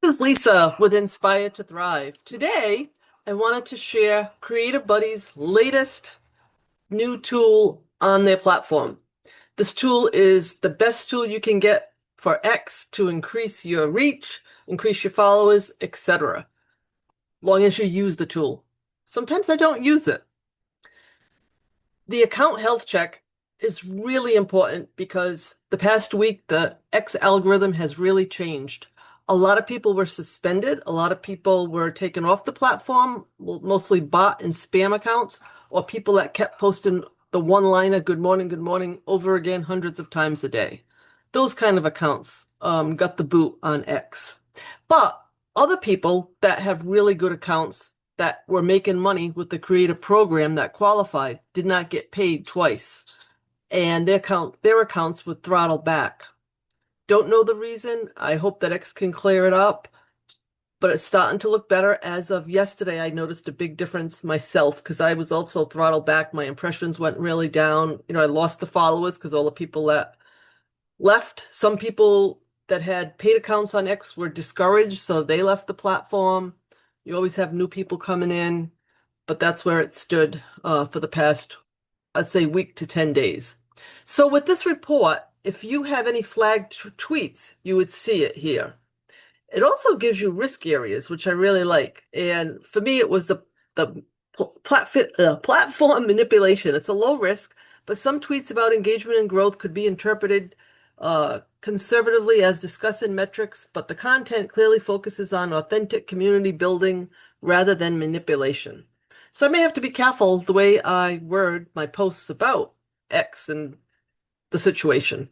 This is Lisa with Inspire to Thrive. Today, I wanted to share Creative Buddy's latest new tool on their platform. This tool is the best tool you can get for X to increase your reach, increase your followers, etc. Long as you use the tool. Sometimes I don't use it. The account health check is really important because the past week, the X algorithm has really changed. A lot of people were suspended. A lot of people were taken off the platform, mostly bot and spam accounts, or people that kept posting the one-liner, good morning, over again hundreds of times a day. Those kind of accounts got the boot on X. But other people that have really good accounts that were making money with the creative program that qualified did not get paid twice, and their accounts would throttle back. Don't know the reason. I hope that X can clear it up, but it's starting to look better. As of yesterday, I noticed a big difference myself because I was also throttled back. My impressions went really down. I lost the followers because all the people that left. Some people that had paid accounts on X were discouraged, so they left the platform. You always have new people coming in, but that's where it stood for the past, I'd say, week to 10 days. So with this report, if you have any flagged tweets, you would see it here. It also gives you risk areas, which I really like. And for me, it was the platform manipulation. It's a low risk, but some tweets about engagement and growth could be interpreted conservatively as discussing metrics, but the content clearly focuses on authentic community building rather than manipulation. So I may have to be careful the way I word my posts about X and the situation.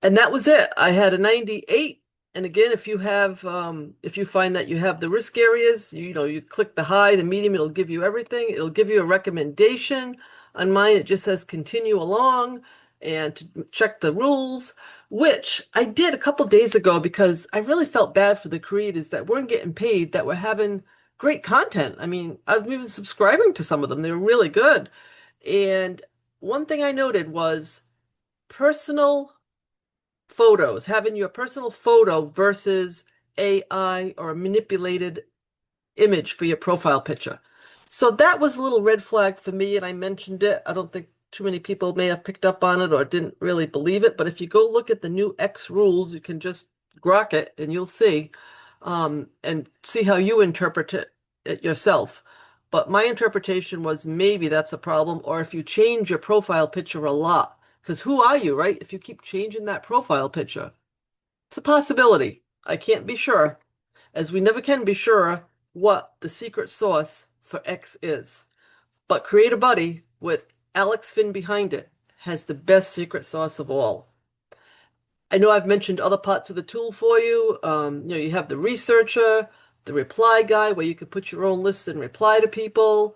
And that was it. I had a 98. And again, if you find that you have the risk areas, you click the high, the medium, it'll give you everything. It'll give you a recommendation. On mine, it just says continue along and to check the rules, which I did a couple days ago because I really felt bad for the creators that weren't getting paid, that were having great content. I mean, I was even subscribing to some of them. They were really good. And one thing I noted was personal photos, having your personal photo versus AI or a manipulated image for your profile picture. So that was a little red flag for me, and I mentioned it. I don't think too many people may have picked up on it or didn't really believe it, but if you go look at the new X rules, you can just grok it and you'll see and see how you interpret it yourself. But my interpretation was maybe that's a problem, or if you change your profile picture a lot. Because who are you, right? If you keep changing that profile picture, it's a possibility. I can't be sure, as we never can be sure what the secret sauce for X is. But Create a Buddy with Alex Finn behind it has the best secret sauce of all. I know I've mentioned other parts of the tool for you. You have the researcher, the reply guy, where you can put your own lists and reply to people.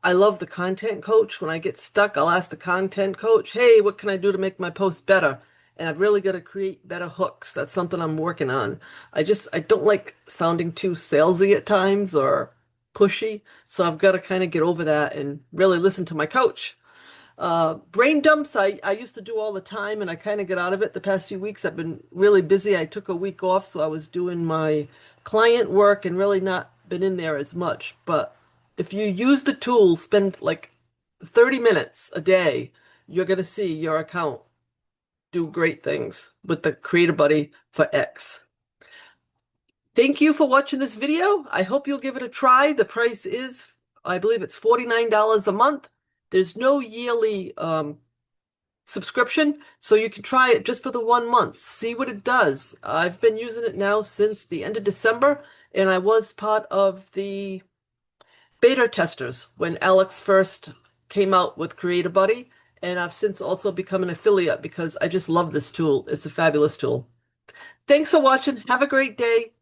I love the content coach. When I get stuck, I'll ask the content coach, hey, what can I do to make my post better? And I've really got to create better hooks. That's something I'm working on. I don't like sounding too salesy at times or pushy. So I've got to kind of get over that and really listen to my coach. Brain dumps, I used to do all the time and I kind of got out of it the past few weeks. I've been really busy. I took a week off, so I was doing my client work and really not been in there as much. But if you use the tool, spend like 30 minutes a day, you're going to see your account do great things with the Create a Buddy for X. Thank you for watching this video. I hope you'll give it a try. The price is, I believe it's $49 a month. There's no yearly subscription, so you can try it just for the 1 month. See what it does. I've been using it now since the end of December, and I was part of the beta testers when Alex first came out with Create a Buddy, and I've since also become an affiliate because I just love this tool. It's a fabulous tool. Thanks for watching. Have a great day.